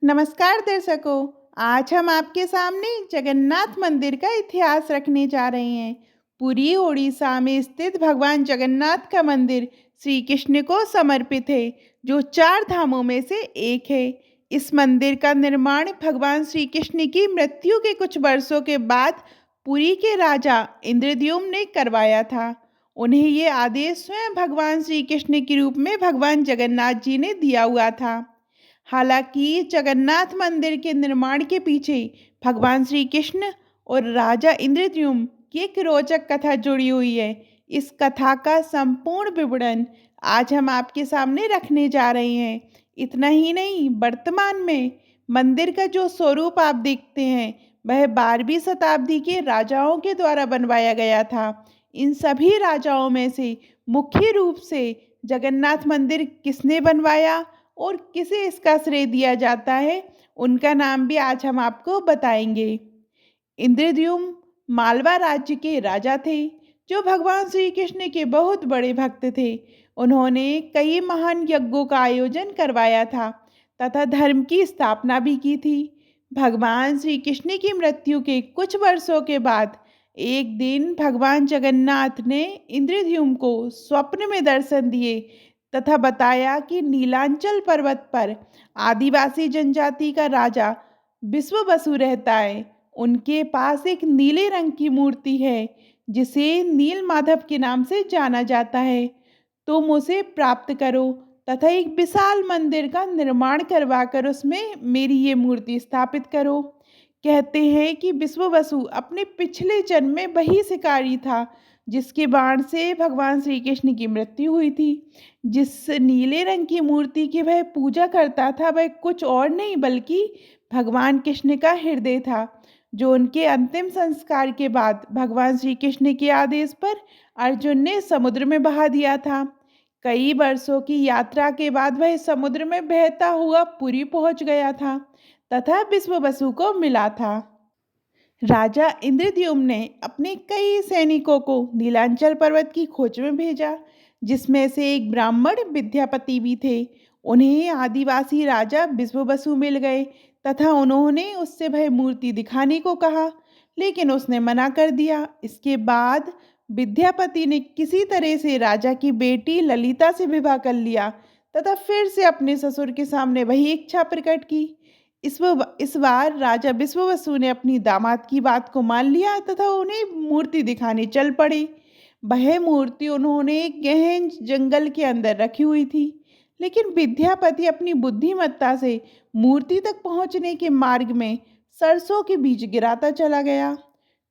नमस्कार दर्शकों। आज हम आपके सामने जगन्नाथ मंदिर का इतिहास रखने जा रहे हैं। पुरी ओडिशा में स्थित भगवान जगन्नाथ का मंदिर श्री कृष्ण को समर्पित है, जो चार धामों में से एक है। इस मंदिर का निर्माण भगवान श्री कृष्ण की मृत्यु के कुछ वर्षों के बाद पुरी के राजा इंद्रद्युम्न ने करवाया था। उन्हें ये आदेश स्वयं भगवान श्री कृष्ण के रूप में भगवान जगन्नाथ जी ने दिया हुआ था। हालांकि जगन्नाथ मंदिर के निर्माण के पीछे भगवान श्री कृष्ण और राजा इंद्रद्युम्न की एक रोचक कथा जुड़ी हुई है। इस कथा का संपूर्ण विवरण आज हम आपके सामने रखने जा रहे हैं। इतना ही नहीं, वर्तमान में मंदिर का जो स्वरूप आप देखते हैं वह 12वीं शताब्दी के राजाओं के द्वारा बनवाया गया था। इन सभी राजाओं में से मुख्य रूप से जगन्नाथ मंदिर किसने बनवाया और किसे इसका श्रेय दिया जाता है, उनका नाम भी आज हम आपको बताएंगे। इंद्रद्युम्न मालवा राज्य के राजा थे, जो भगवान श्री कृष्ण के बहुत बड़े भक्त थे। उन्होंने कई महान यज्ञों का आयोजन करवाया था तथा धर्म की स्थापना भी की थी। भगवान श्री कृष्ण की मृत्यु के कुछ वर्षों के बाद एक दिन भगवान जगन्नाथ ने इंद्रद्युम्न को स्वप्न में दर्शन दिए तथा बताया कि नीलांचल पर्वत पर आदिवासी जनजाति का राजा विश्ववसु रहता है। उनके पास एक नीले रंग की मूर्ति है, जिसे नील माधव के नाम से जाना जाता है। तुम उसे प्राप्त करो तथा एक विशाल मंदिर का निर्माण करवाकर उसमें मेरी ये मूर्ति स्थापित करो। कहते हैं कि विश्ववसु अपने पिछले जन्म में वही शिकारी था जिसके बाण से भगवान श्री कृष्ण की मृत्यु हुई थी। जिस नीले रंग की मूर्ति की वह पूजा करता था, वह कुछ और नहीं बल्कि भगवान कृष्ण का हृदय था, जो उनके अंतिम संस्कार के बाद भगवान श्री कृष्ण के आदेश पर अर्जुन ने समुद्र में बहा दिया था। कई वर्षों की यात्रा के बाद वह समुद्र में बहता हुआ पुरी पहुंच गया था तथा विश्ववसु को मिला था। राजा इंद्रद्युम्न ने अपने कई सैनिकों को नीलांचल पर्वत की खोज में भेजा, जिसमें से एक ब्राह्मण विद्यापति भी थे। उन्हें आदिवासी राजा विश्ववसु मिल गए तथा उन्होंने उससे वह मूर्ति दिखाने को कहा, लेकिन उसने मना कर दिया। इसके बाद विद्यापति ने किसी तरह से राजा की बेटी ललिता से विवाह कर लिया तथा फिर से अपने ससुर के सामने वही इच्छा प्रकट की। इस बार राजा विश्ववसु ने अपनी दामाद की बात को मान लिया तथा उन्हें मूर्ति दिखाने चल पड़े। वह मूर्ति उन्होंने एक गहन जंगल के अंदर रखी हुई थी, लेकिन विद्यापति अपनी बुद्धिमत्ता से मूर्ति तक पहुंचने के मार्ग में सरसों के बीज गिराता चला गया।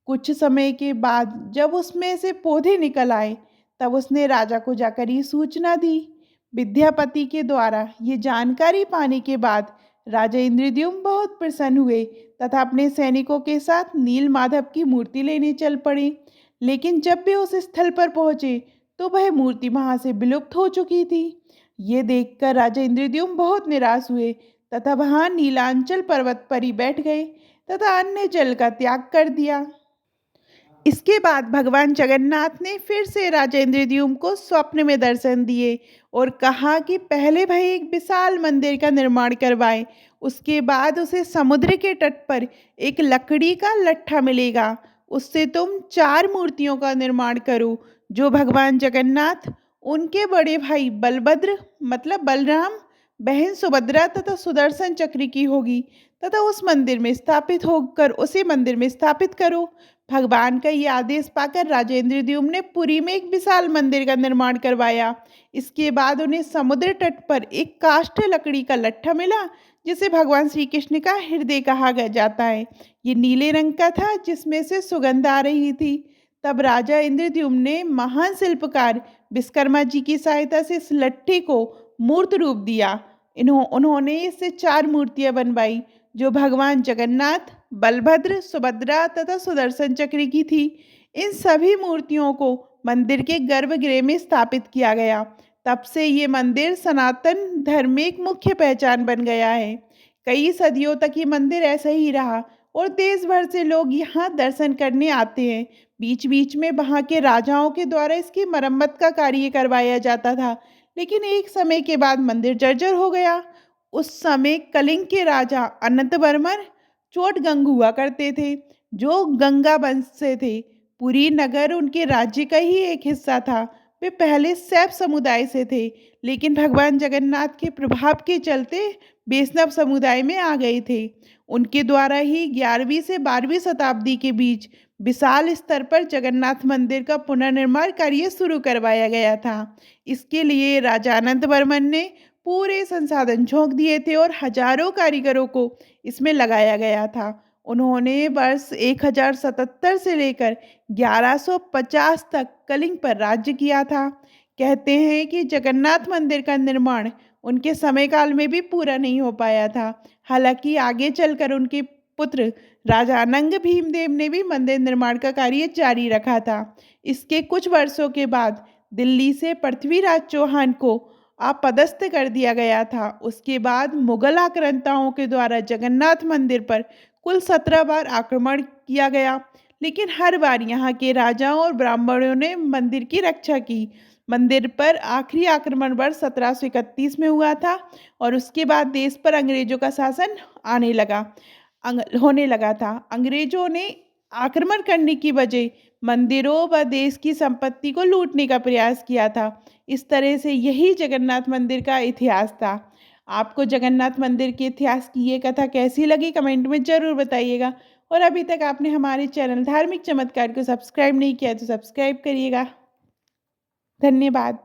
कुछ समय के बाद जब उसमें से पौधे निकल आए, तब उसने राजा को जाकर ये सूचना दी। विद्यापति के द्वारा ये जानकारी पाने के बाद राजा इंद्रद्युम्न बहुत प्रसन्न हुए तथा अपने सैनिकों के साथ नील माधव की मूर्ति लेने चल पड़े। लेकिन जब वे उस स्थल पर पहुंचे तो वह मूर्ति वहां से विलुप्त हो चुकी थी। ये देखकर राजा इंद्रद्युम्न बहुत निराश हुए तथा वहां नीलांचल पर्वत पर ही बैठ गए तथा अन्य जल का त्याग कर दिया। इसके बाद भगवान जगन्नाथ ने फिर से राजा इंद्रद्युम्न को स्वप्न में दर्शन दिए और कहा कि पहले वह एक विशाल मंदिर का निर्माण करवाएं, उसके बाद उसे समुद्र के तट पर एक लकड़ी का लट्ठा मिलेगा, उससे तुम चार मूर्तियों का निर्माण करो, जो भगवान जगन्नाथ, उनके बड़े भाई बलभद्र मतलब बलराम, बहन सुभद्रा तथा सुदर्शन चक्र की होगी तथा उस मंदिर में स्थापित होकर उसे मंदिर में स्थापित करो। भगवान का ये आदेश पाकर राजा इंद्रद्युम्न ने पुरी में एक विशाल मंदिर का निर्माण करवाया। इसके बाद उन्हें समुद्र तट पर एक काष्ठ लकड़ी का लट्ठा मिला, जिसे भगवान श्री कृष्ण का हृदय कहा जाता है। ये नीले रंग का था, जिसमें से सुगंध आ रही थी। तब राजा इंद्रद्युम्न ने महान शिल्पकार विश्वकर्मा जी की सहायता से इस लट्ठे को मूर्त रूप दिया। उन्होंने इससे चार मूर्तियां बनवाई, जो भगवान जगन्नाथ, बलभद्र, सुभद्रा तथा सुदर्शन चक्र की थी। इन सभी मूर्तियों को मंदिर के गर्भगृह में स्थापित किया गया। तब से ये मंदिर सनातन धर्म में एक मुख्य पहचान बन गया है। कई सदियों तक ये मंदिर ऐसा ही रहा और देश भर से लोग यहाँ दर्शन करने आते हैं। बीच बीच में वहाँ के राजाओं के द्वारा इसकी मरम्मत का कार्य करवाया जाता था, लेकिन एक समय के बाद मंदिर जर्जर हो गया। उस समय कलिंग के राजा अनंतवर्मन चोटगंग हुआ करते थे, जो गंगा वंश से थे। पुरी नगर उनके राज्य का ही एक हिस्सा था। वे पहले शैव समुदाय से थे, लेकिन भगवान जगन्नाथ के प्रभाव के चलते वैष्णव समुदाय में आ गए थे। उनके द्वारा ही 11वीं से 12वीं शताब्दी के बीच विशाल स्तर पर जगन्नाथ मंदिर का पुनर्निर्माण कार्य शुरू करवाया गया था। इसके लिए राजा अनंतवर्मन ने पूरे संसाधन झोंक दिए थे और हजारों कारीगरों को इसमें लगाया गया था। उन्होंने वर्ष 1077 से लेकर 1150 तक कलिंग पर राज्य किया था। कहते हैं कि जगन्नाथ मंदिर का निर्माण उनके समय काल में भी पूरा नहीं हो पाया था। हालांकि आगे चलकर उनके पुत्र राजा अनंग भीमदेव ने भी मंदिर निर्माण का कार्य जारी रखा था। इसके कुछ वर्षों के बाद दिल्ली से पृथ्वीराज चौहान को अपदस्थ कर दिया गया था। उसके बाद मुगल आक्रांताओं के द्वारा जगन्नाथ मंदिर पर कुल 17 बार आक्रमण किया गया, लेकिन हर बार यहाँ के राजाओं और ब्राह्मणों ने मंदिर की रक्षा की। मंदिर पर आखिरी आक्रमण वर्ष 1731 में हुआ था और उसके बाद देश पर अंग्रेजों का शासन आने लगा होने लगा था। अंग्रेजों ने आक्रमण करने की वजह मंदिरों व देश की संपत्ति को लूटने का प्रयास किया था। इस तरह से यही जगन्नाथ मंदिर का इतिहास था। आपको जगन्नाथ मंदिर के इतिहास की ये कथा कैसी लगी कमेंट में ज़रूर बताइएगा। और अभी तक आपने हमारे चैनल धार्मिक चमत्कार को सब्सक्राइब नहीं किया तो सब्सक्राइब करिएगा। धन्यवाद।